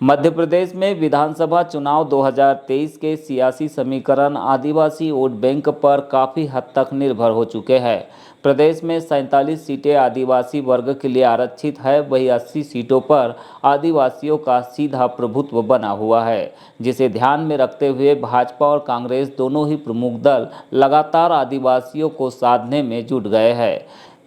मध्य प्रदेश में विधानसभा चुनाव 2023 के सियासी समीकरण आदिवासी वोट बैंक पर काफ़ी हद तक निर्भर हो चुके हैं। प्रदेश में 47 सीटें आदिवासी वर्ग के लिए आरक्षित है, वहीं 80 सीटों पर आदिवासियों का सीधा प्रभुत्व बना हुआ है, जिसे ध्यान में रखते हुए भाजपा और कांग्रेस दोनों ही प्रमुख दल लगातार आदिवासियों को साधने में जुट गए हैं।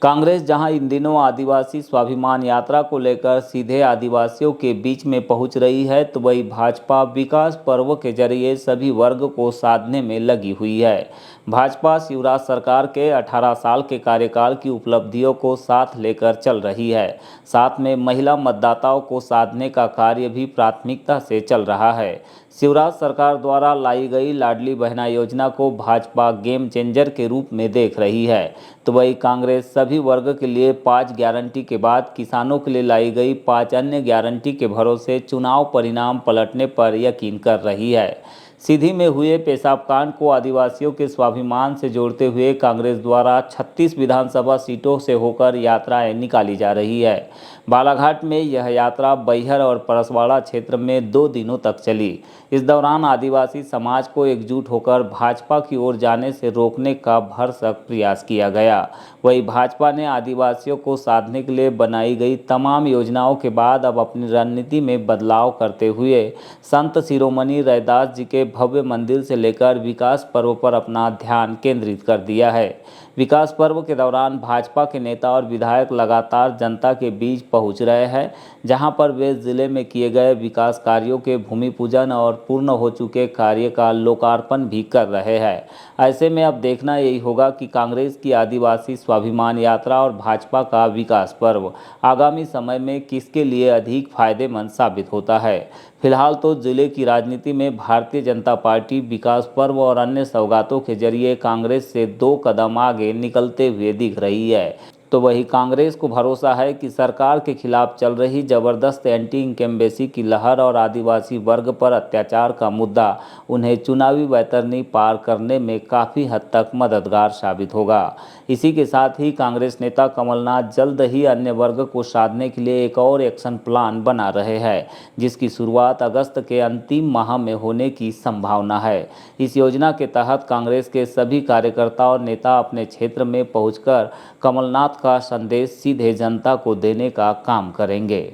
कांग्रेस जहां इन दिनों आदिवासी स्वाभिमान यात्रा को लेकर सीधे आदिवासियों के बीच में पहुंच रही है, तो वहीं भाजपा विकास पर्व के जरिए सभी वर्ग को साधने में लगी हुई है। भाजपा शिवराज सरकार के 18 साल के कार्यकाल की उपलब्धियों को साथ लेकर चल रही है। साथ में महिला मतदाताओं को साधने का कार्य भी प्राथमिकता से चल रहा है। शिवराज सरकार द्वारा लाई गई लाडली बहना योजना को भाजपा गेम चेंजर के रूप में देख रही है, तो वही कांग्रेस सभी वर्ग के लिए 5 गारंटी के बाद किसानों के लिए लाई गई 5 अन्य गारंटी के भरोसे चुनाव परिणाम पलटने पर यकीन कर रही है। सीधी में हुए पेशाब कांड को आदिवासियों के स्वाभिमान से जोड़ते हुए कांग्रेस द्वारा 36 विधानसभा सीटों से होकर यात्राएं निकाली जा रही है। बालाघाट में यह यात्रा बैहर और परसवाड़ा क्षेत्र में 2 दिनों तक चली। इस दौरान आदिवासी समाज को एकजुट होकर भाजपा की ओर जाने से रोकने का भरसक प्रयास किया गया। वहीं भाजपा ने आदिवासियों को साधने के लिए बनाई गई तमाम योजनाओं के बाद अब अपनी रणनीति में बदलाव करते हुए संत शिरोमणि रैदास जी के भव्य मंदिर से लेकर विकास पर्व पर अपना ध्यान केंद्रित कर दिया है। विकास पर्व के दौरान भाजपा के नेता और विधायक लगातार जनता के बीच पहुंच रहे हैं, जहां पर वे जिले में किए गए विकास कार्यों के भूमि पूजन और पूर्ण हो चुके कार्य का लोकार्पण भी कर रहे हैं। ऐसे में अब देखना यही होगा कि कांग्रेस की आदिवासी स्वाभिमान यात्रा और भाजपा का विकास पर्व आगामी समय में किसके लिए अधिक फायदेमंद साबित होता है। फिलहाल तो जिले की राजनीति में भारतीय जनता पार्टी विकास पर्व और अन्य सौगातों के जरिए कांग्रेस से 2 कदम आगे निकलते हुए दिख रही है, तो वही कांग्रेस को भरोसा है कि सरकार के खिलाफ चल रही जबरदस्त एंटी इनकम्बेंसी की लहर और आदिवासी वर्ग पर अत्याचार का मुद्दा उन्हें चुनावी वैतरणी पार करने में काफ़ी हद तक मददगार साबित होगा। इसी के साथ ही कांग्रेस नेता कमलनाथ जल्द ही अन्य वर्ग को साधने के लिए एक और एक्शन प्लान बना रहे हैं, जिसकी शुरुआत अगस्त के अंतिम माह में होने की संभावना है। इस योजना के तहत कांग्रेस के सभी कार्यकर्ता और नेता अपने क्षेत्र में पहुंचकर कमलनाथ का संदेश सीधे जनता को देने का काम करेंगे।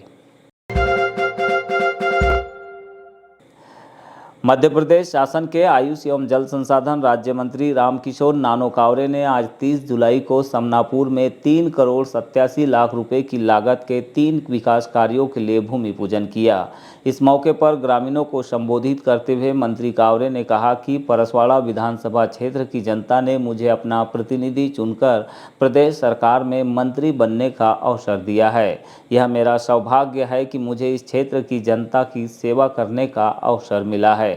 मध्य प्रदेश शासन के आयुष एवं जल संसाधन राज्य मंत्री रामकिशोर नानो-कावरे ने आज 30 जुलाई को समनापुर में 3 करोड़ 87 लाख रुपए की लागत के 3 विकास कार्यों के लिए भूमि पूजन किया। इस मौके पर ग्रामीणों को संबोधित करते हुए मंत्री कावरे ने कहा कि परसवाड़ा विधानसभा क्षेत्र की जनता ने मुझे अपना प्रतिनिधि चुनकर प्रदेश सरकार में मंत्री बनने का अवसर दिया है। यह मेरा सौभाग्य है कि मुझे इस क्षेत्र की जनता की सेवा करने का अवसर मिला है।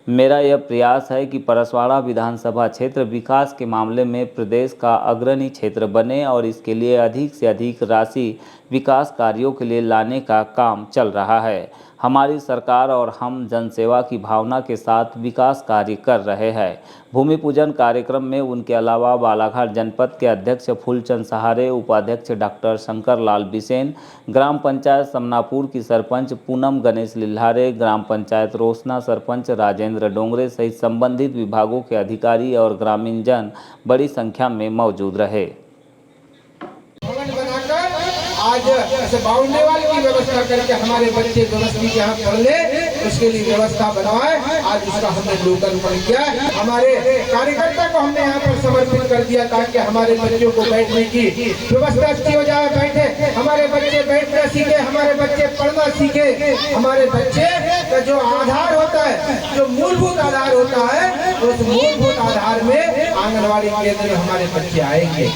मेरा यह प्रयास है कि परसवाड़ा विधानसभा क्षेत्र विकास के मामले में प्रदेश का अग्रणी क्षेत्र बने और इसके लिए अधिक से अधिक राशि विकास कार्यों के लिए लाने का काम चल रहा है। हमारी सरकार और हम जनसेवा की भावना के साथ विकास कार्य कर रहे हैं। भूमि पूजन कार्यक्रम में उनके अलावा बालाघाट जनपद के अध्यक्ष फूलचंद सहारे, उपाध्यक्ष डॉक्टर शंकर लाल बिसेन, ग्राम पंचायत समनापुर की सरपंच पूनम गणेश लिल्हारे, ग्राम पंचायत रोसना सरपंच राजेंद्र डोंगरे सहित संबंधित विभागों के अधिकारी और ग्रामीण जन बड़ी संख्या में मौजूद रहे। आज ऐसे बाउंड्री वाल की व्यवस्था करके हमारे बच्चे व्यवस्थित यहाँ पढ़ ले, उसके लिए व्यवस्था बनवाए। आज उसका हमने लोकार्पण किया। हमारे कार्यकर्ता को हमने यहाँ पर समर्पित कर दिया ताकि हमारे बच्चों को बैठने की व्यवस्था अच्छी हो जाए। बैठे हमारे बच्चे बैठना सीखे, हमारे बच्चे पढ़ना सीखे। हमारे बच्चे का जो आधार होता है, जो मूलभूत आधार होता है, उस मूलभूत आधार में आंगनबाड़ी केंद्र में हमारे बच्चे आएंगे।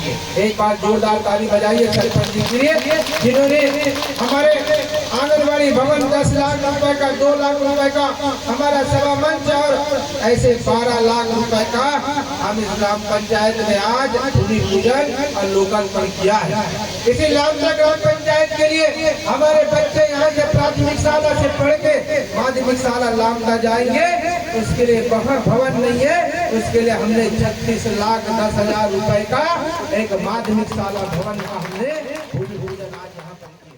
एक बार जोरदार ताली बजाइए सरपंच जी के लिए, जिन्होंने हमारे आंगनबाड़ी भवन 10 लाख रुपए का, 2 लाख रुपए का हमारा सभा मंच और ऐसे 12 लाख रुपए का हम इस ग्राम पंचायत में आज भूमि पूजन और लोकार्पण किया है। इसी लामला ग्राम पंचायत के लिए हमारे बच्चे यहाँ से प्राथमिक शाला से पढ़ के माध्यमिक शाला लामला जाएंगे। उसके लिए भवन नहीं है, उसके लिए हमने 36 लाख 10 हजार रुपए का एक माध्यमिक शाला भवन का हमने भूमि पूजन आज यहाँ पर किया।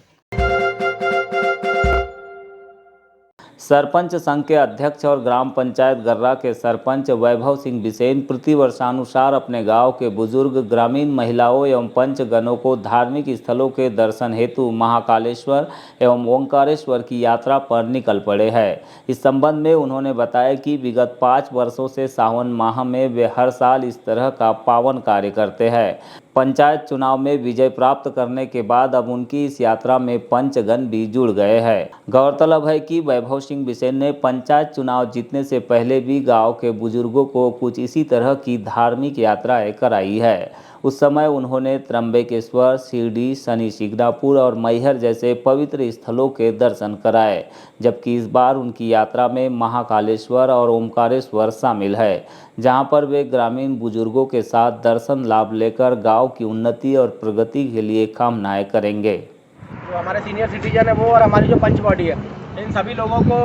सरपंच संघ के अध्यक्ष और ग्राम पंचायत गर्रा के सरपंच वैभव सिंह बिसेन प्रतिवर्षानुसार अपने गांव के बुजुर्ग, ग्रामीण महिलाओं एवं पंचगणों को धार्मिक स्थलों के दर्शन हेतु महाकालेश्वर एवं ओंकारेश्वर की यात्रा पर निकल पड़े हैं। इस संबंध में उन्होंने बताया कि विगत 5 वर्षों से सावन माह में वे हर साल इस तरह का पावन कार्य करते हैं। पंचायत चुनाव में विजय प्राप्त करने के बाद अब उनकी इस यात्रा में पंचगण भी जुड़ गए हैं। गौरतलब है कि वैभव सिंह बिसेन ने पंचायत चुनाव जीतने से पहले भी गांव के बुजुर्गों को कुछ इसी तरह की धार्मिक यात्राएं कराई है। उस समय उन्होंने त्र्यंबकेश्वर, शिरडी, शनि शिंगणापुर और मैहर जैसे पवित्र स्थलों के दर्शन कराए, जबकि इस बार उनकी यात्रा में महाकालेश्वर और ओंकारेश्वर शामिल है, जहां पर वे ग्रामीण बुजुर्गों के साथ दर्शन लाभ लेकर गांव की उन्नति और प्रगति के लिए कामनाएं करेंगे। जो हमारे सीनियर सिटीजन है वो और हमारी जो पंच बॉडी है, इन सभी लोगों को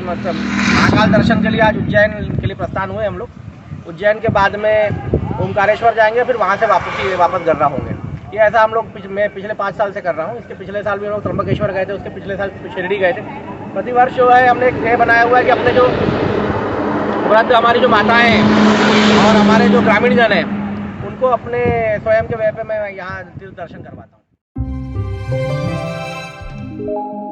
महाकाल दर्शन के लिए आज उज्जैन के लिए प्रस्थान हुए हम लोग। उज्जैन के बाद में ओंकारेश्वर जाएंगे, फिर वहाँ से वापस गर्रा होंगे। ये ऐसा हम लोग मैं पिछले 5 साल से कर रहा हूँ। इसके पिछले साल भी हम लोग त्र्यंबकेश्वर गए थे, उसके पिछले साल शिरडी गए थे। प्रतिवर्ष जो है हमने एक ध्येय बनाया हुआ है कि अपने जो वृद्ध हमारी जो माताएँ हैं और हमारे जो ग्रामीण जन हैं उनको अपने स्वयं के व्यय पे मैं यहाँ दर्शन करवाता हूँ।